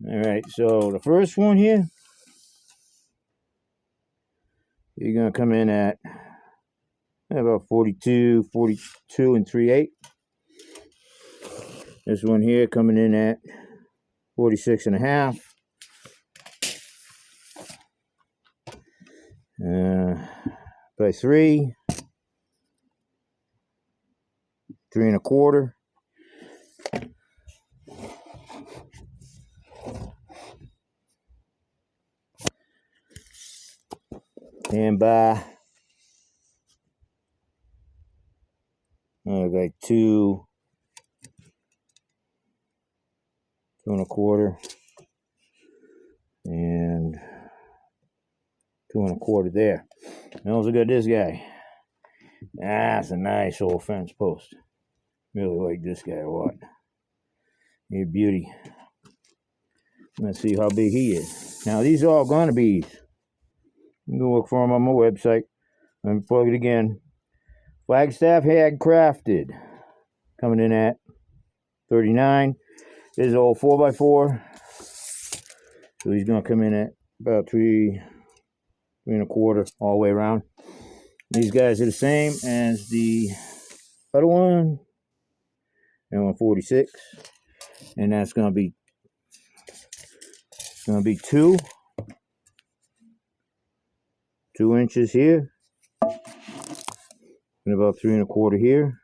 Alright, so the first one here, you're going to come in at about 42 and 3/8. This one here coming in at 46 and a half. By 3 and 1/4. And by like 2 and 1/4 and 2 and 1/4 there. Now look at this guy. That's a nice old fence post. Really like this guy a lot. He's a beauty. Let's see how big he is. Now these are all gonna be. You can go look for them on my website. Let me plug it again. Flagstaff Handcrafted. Coming in at 39. This is all 4x4. So he's gonna come in at about 3 and 1/4 all the way around. These guys are the same as the other one. And 146. And that's gonna be 2 inches here. And about 3 and 1/4 here.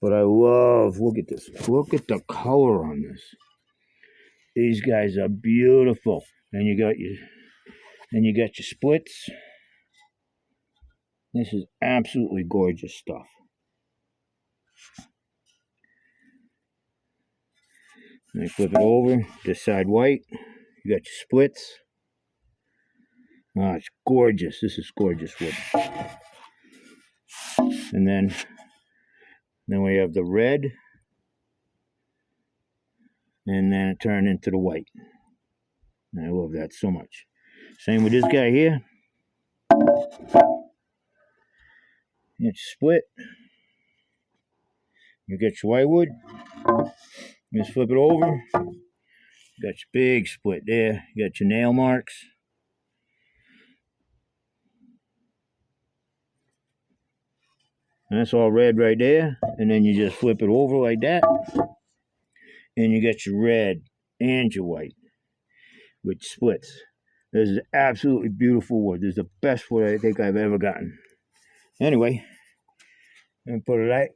But I love, look at this. Look at the color on this. These guys are beautiful. And you got your splits. This is absolutely gorgeous stuff. And you flip it over, this side white. You got your splits. Oh, it's gorgeous. This is gorgeous wood. And then we have the red. And then it turned into the white. And I love that so much. Same with this guy here. It's split. You get your whitewood. You just flip it over. You got your big split there. You got your nail marks. And that's all red right there. And then you just flip it over like that. And you got your red and your white, which splits. This is absolutely beautiful wood. This is the best wood I think I've ever gotten. Anyway, and put it right.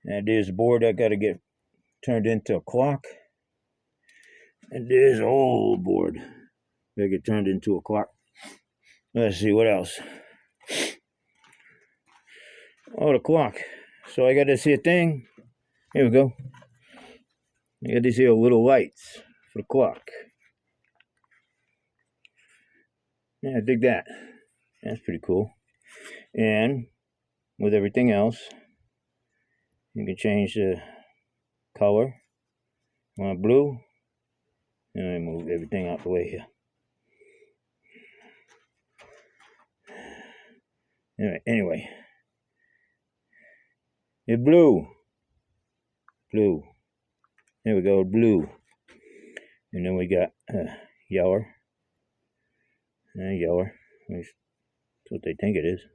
And there's a board that got to get turned into a clock. And there's an old board that get turned into a clock. Let's see what else. Oh, the clock. So I got this here thing. Here we go. I got these here little lights for the clock. Yeah, I dig that. That's pretty cool. And with everything else, you can change the color. I want blue. And I move everything out the way here. Anyway. It's blue. Blue. There we go, blue. And then we got yellow. Yellow. That's what they think it is.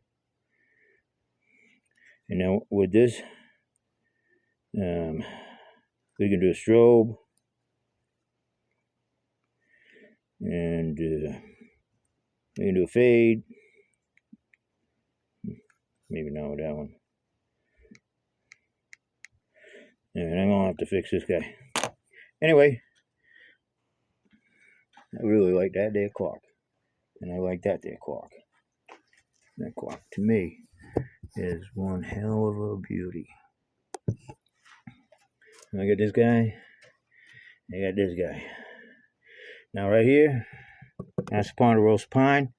And now with this, we can do a strobe. And we can do a fade. Maybe not with that one. And I'm gonna have to fix this guy. Anyway, I really like that there clock. And I like that there clock. That clock, to me, is one hell of a beauty. I got this guy. I got this guy. Now right here, that's upon a roast pine.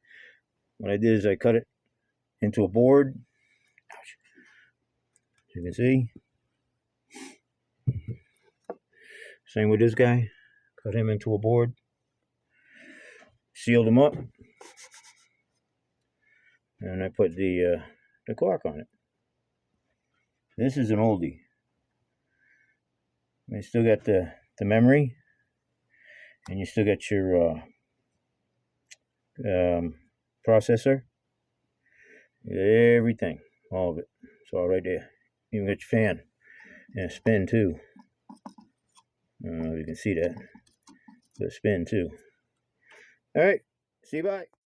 What I did is I cut it into a board. Ouch. As you can see. Same with this guy. Cut him into a board. Sealed him up. And I put the the cork on it. This is an oldie. You still got the memory, and you still got your processor. Everything, all of it. It's all right there. Even got your fan and a spin too. I don't know if you can see that, but spin too. All right, see you bye.